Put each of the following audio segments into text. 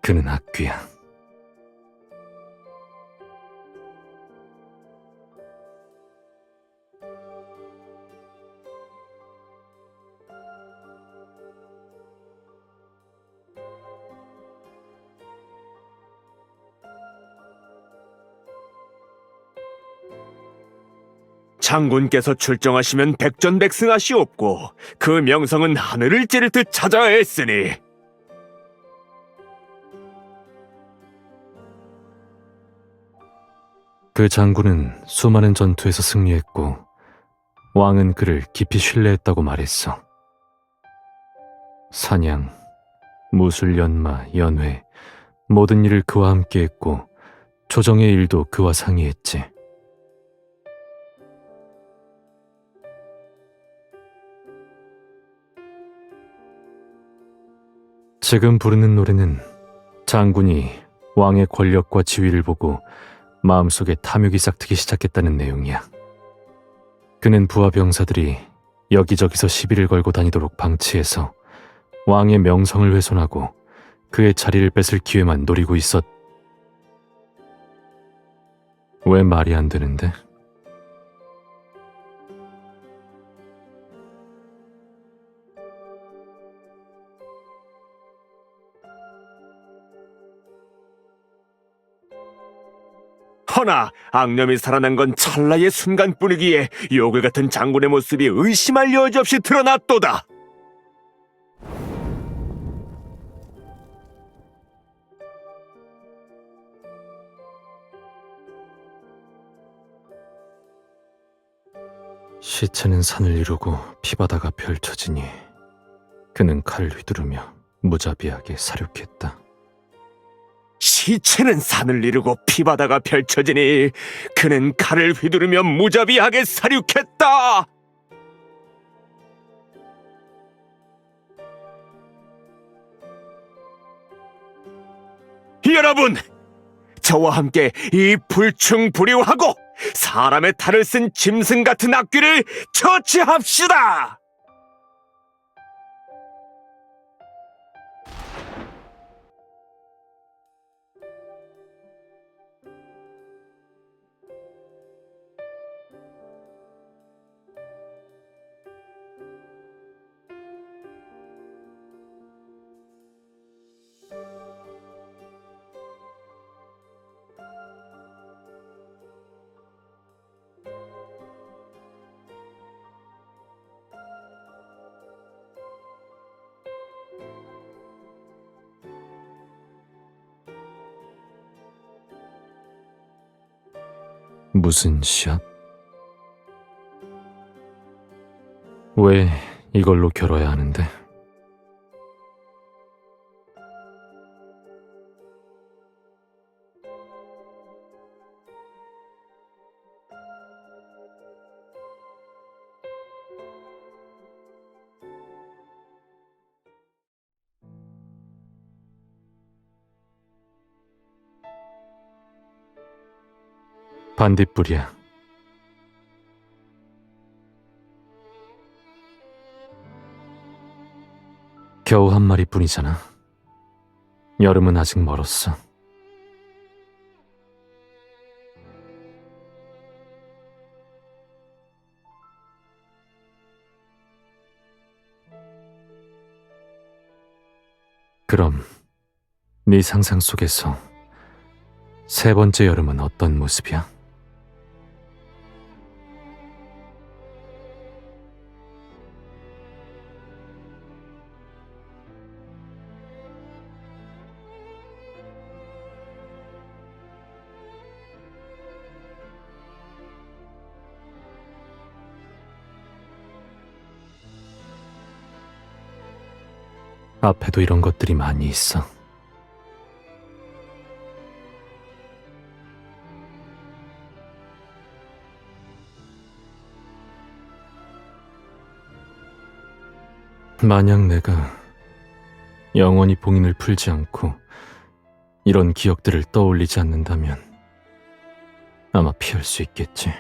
그는 악귀야. 장군께서 출정하시면 백전백승하시옵고 그 명성은 하늘을 찌를 듯 찾아야 했으니 그 장군은 수많은 전투에서 승리했고 왕은 그를 깊이 신뢰했다고 말했어. 사냥, 무술, 연마, 연회 모든 일을 그와 함께 했고 조정의 일도 그와 상의했지. 지금 부르는 노래는 장군이 왕의 권력과 지위를 보고 마음속에 탐욕이 싹트기 시작했다는 내용이야. 그는 부하 병사들이 여기저기서 시비를 걸고 다니도록 방치해서 왕의 명성을 훼손하고 그의 자리를 뺏을 기회만 노리고 있었. 왜 말이 안 되는데? 허나 악념이 살아난 건 찰나의 순간뿐이기에 요글 같은 장군의 모습이 의심할 여지 없이 드러났도다. 시체는 산을 이루고 피바다가 펼쳐지니 그는 칼을 휘두르며 무자비하게 사륙했다. 시체는 산을 이루고 피바다가 펼쳐지니 그는 칼을 휘두르며 무자비하게 사륙했다. 여러분, 저와 함께 이 불충불이하고 사람의 탈을 쓴 짐승 같은 악귀를 처치합시다. 무슨 시합? 왜 이걸로 겨뤄야 하는데? 반딧불이야. 겨우 한 마리뿐이잖아. 여름은 아직 멀었어. 그럼 네 상상 속에서 세 번째 여름은 어떤 모습이야? 앞에도 이런 것들이 많이 있어. 만약 내가 영원히 봉인을 풀지 않고 이런 기억들을 떠올리지 않는다면 아마 피할 수 있겠지.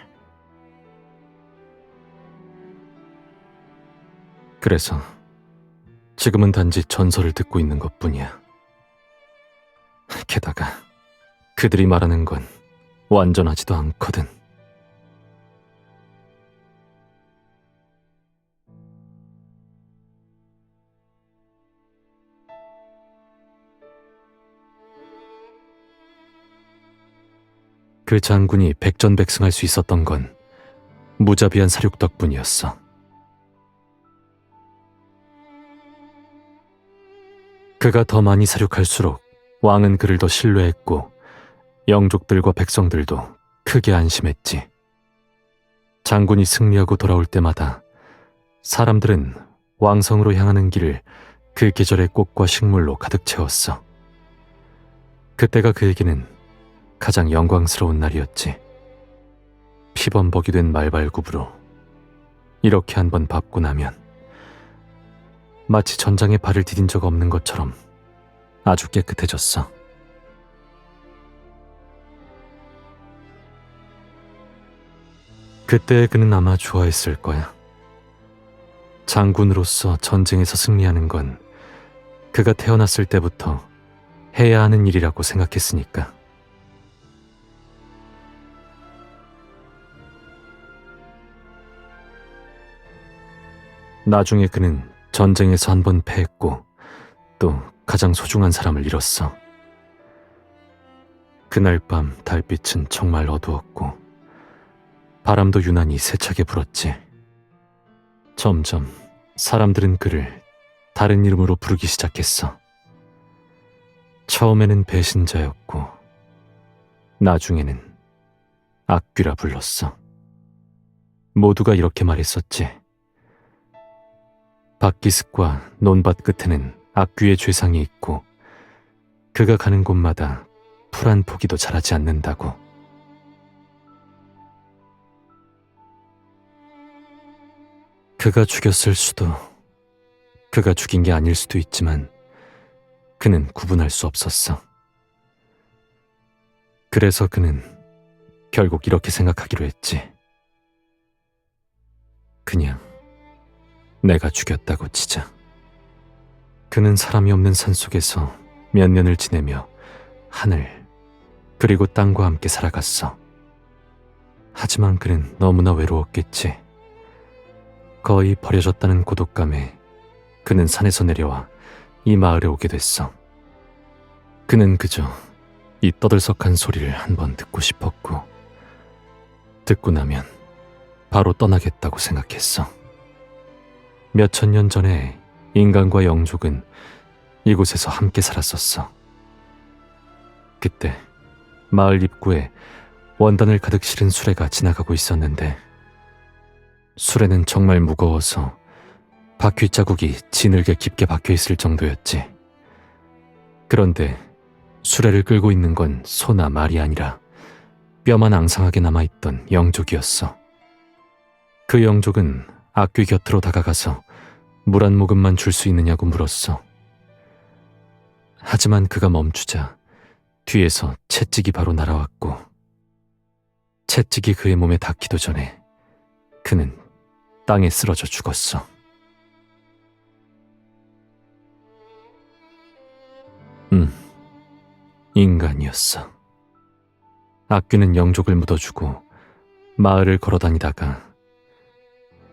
그래서 지금은 단지 전설을 듣고 있는 것뿐이야. 게다가 그들이 말하는 건 완전하지도 않거든. 그 장군이 백전백승할 수 있었던 건 무자비한 사륙 덕분이었어. 그가 더 많이 사륙할수록 왕은 그를 더 신뢰했고 영족들과 백성들도 크게 안심했지. 장군이 승리하고 돌아올 때마다 사람들은 왕성으로 향하는 길을 그 계절의 꽃과 식물로 가득 채웠어. 그때가 그에게는 가장 영광스러운 날이었지. 피범벅이 된 말발굽으로 이렇게 한번 밟고 나면 마치 전장에 발을 디딘 적 없는 것처럼 아주 깨끗해졌어. 그때 그는 아마 좋아했을 거야. 장군으로서 전쟁에서 승리하는 건 그가 태어났을 때부터 해야 하는 일이라고 생각했으니까. 나중에 그는 전쟁에서 한 번 패했고 또 가장 소중한 사람을 잃었어. 그날 밤 달빛은 정말 어두웠고 바람도 유난히 세차게 불었지. 점점 사람들은 그를 다른 이름으로 부르기 시작했어. 처음에는 배신자였고 나중에는 악귀라 불렀어. 모두가 이렇게 말했었지. 박기습과 논밭 끝에는 악귀의 죄상이 있고 그가 가는 곳마다 풀 한 포기도 자라지 않는다고. 그가 죽였을 수도, 그가 죽인 게 아닐 수도 있지만 그는 구분할 수 없었어. 그래서 그는 결국 이렇게 생각하기로 했지. 그냥 내가 죽였다고 치자. 그는 사람이 없는 산속에서 몇 년을 지내며 하늘 그리고 땅과 함께 살아갔어. 하지만 그는 너무나 외로웠겠지. 거의 버려졌다는 고독감에 그는 산에서 내려와 이 마을에 오게 됐어. 그는 그저 이 떠들썩한 소리를 한번 듣고 싶었고 듣고 나면 바로 떠나겠다고 생각했어. 몇천 년 전에 인간과 영족은 이곳에서 함께 살았었어. 그때 마을 입구에 원단을 가득 실은 수레가 지나가고 있었는데 수레는 정말 무거워서 바퀴 자국이 지늘게 깊게 박혀있을 정도였지. 그런데 수레를 끌고 있는 건 소나 말이 아니라 뼈만 앙상하게 남아있던 영족이었어. 그 영족은 악귀 곁으로 다가가서 물 한 모금만 줄 수 있느냐고 물었어. 하지만 그가 멈추자 뒤에서 채찍이 바로 날아왔고 채찍이 그의 몸에 닿기도 전에 그는 땅에 쓰러져 죽었어. 인간이었어. 악귀는 영족을 묻어주고 마을을 걸어다니다가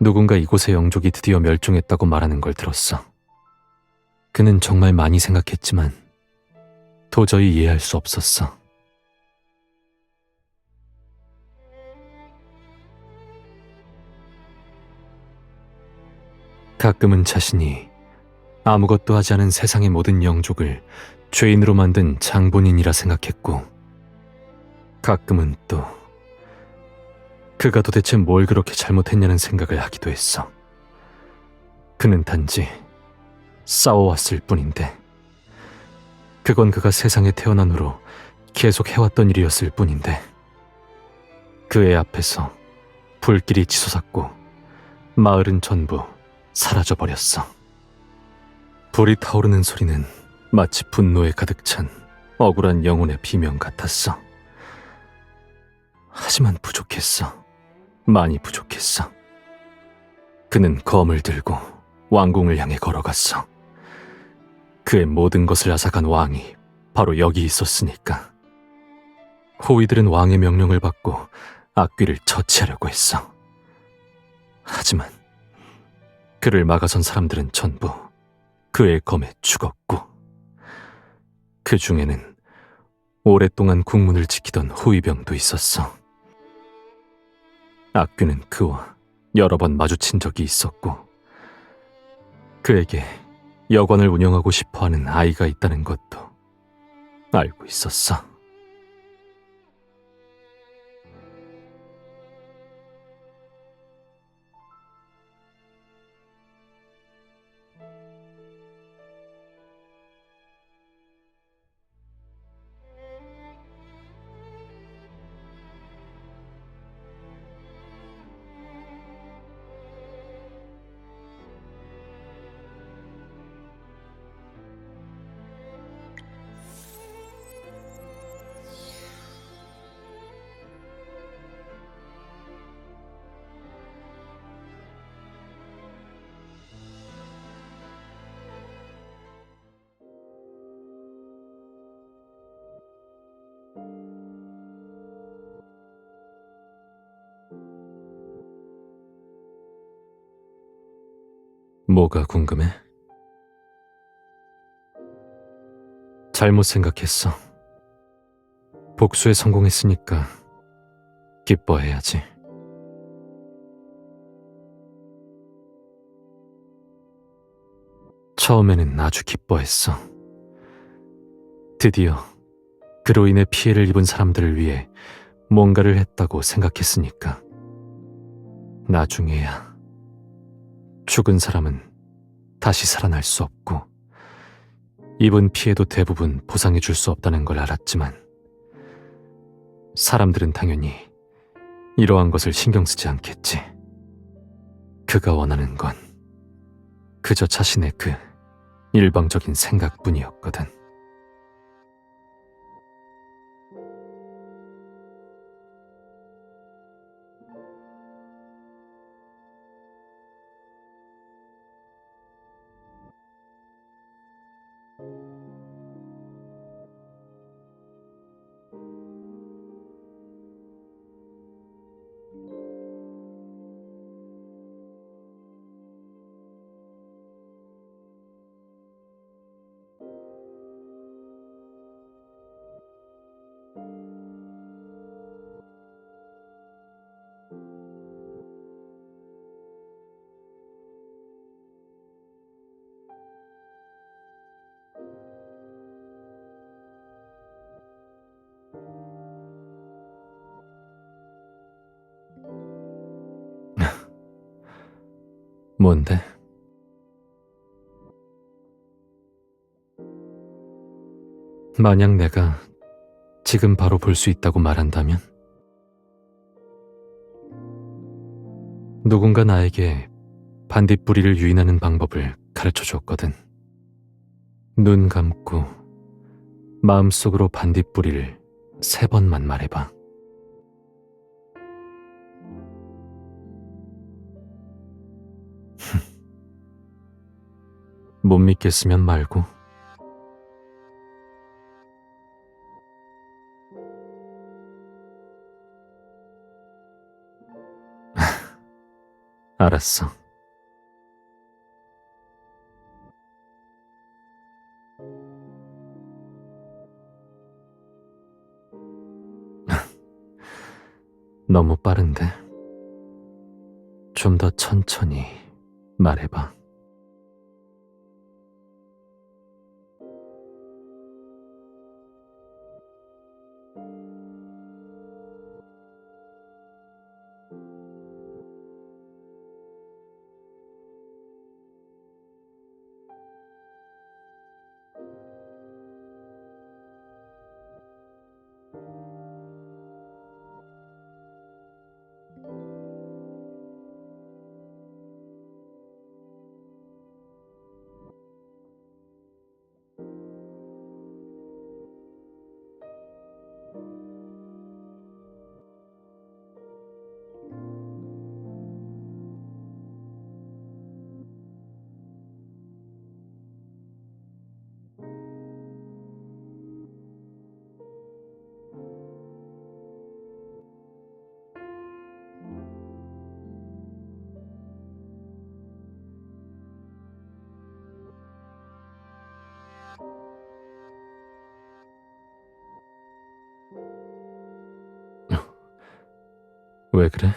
누군가 이곳의 영족이 드디어 멸종했다고 말하는 걸 들었어. 그는 정말 많이 생각했지만 도저히 이해할 수 없었어. 가끔은 자신이 아무것도 하지 않은 세상의 모든 영족을 죄인으로 만든 장본인이라 생각했고 가끔은 또 그가 도대체 뭘 그렇게 잘못했냐는 생각을 하기도 했어. 그는 단지 싸워왔을 뿐인데 그건 그가 세상에 태어난 후로 계속 해왔던 일이었을 뿐인데 그의 앞에서 불길이 치솟았고 마을은 전부 사라져버렸어. 불이 타오르는 소리는 마치 분노에 가득 찬 억울한 영혼의 비명 같았어. 하지만 부족했어. 많이 부족했어. 그는 검을 들고 왕궁을 향해 걸어갔어. 그의 모든 것을 앗아간 왕이 바로 여기 있었으니까. 호위들은 왕의 명령을 받고 악귀를 처치하려고 했어. 하지만 그를 막아선 사람들은 전부 그의 검에 죽었고, 그 중에는 오랫동안 국문을 지키던 호위병도 있었어. 악귀는 그와 여러 번 마주친 적이 있었고, 그에게 여관을 운영하고 싶어하는 아이가 있다는 것도 알고 있었어. 뭐가 궁금해? 잘못 생각했어. 복수에 성공했으니까 기뻐해야지. 처음에는 아주 기뻐했어. 드디어 그로 인해 피해를 입은 사람들을 위해 뭔가를 했다고 생각했으니까. 나중에야 죽은 사람은 다시 살아날 수 없고 입은 피해도 대부분 보상해 줄 수 없다는 걸 알았지만, 사람들은 당연히 이러한 것을 신경 쓰지 않겠지. 그가 원하는 건 그저 자신의 그 일방적인 생각뿐이었거든. 뭔데? 만약 내가 지금 바로 볼 수 있다고 말한다면? 누군가 나에게 반딧불이를 유인하는 방법을 가르쳐 줬거든. 눈 감고 마음속으로 반딧불이를 3번만 말해봐. 못 믿겠으면 말고. 알았어. 너무 빠른데? 좀 더 천천히 말해봐. 왜 그래?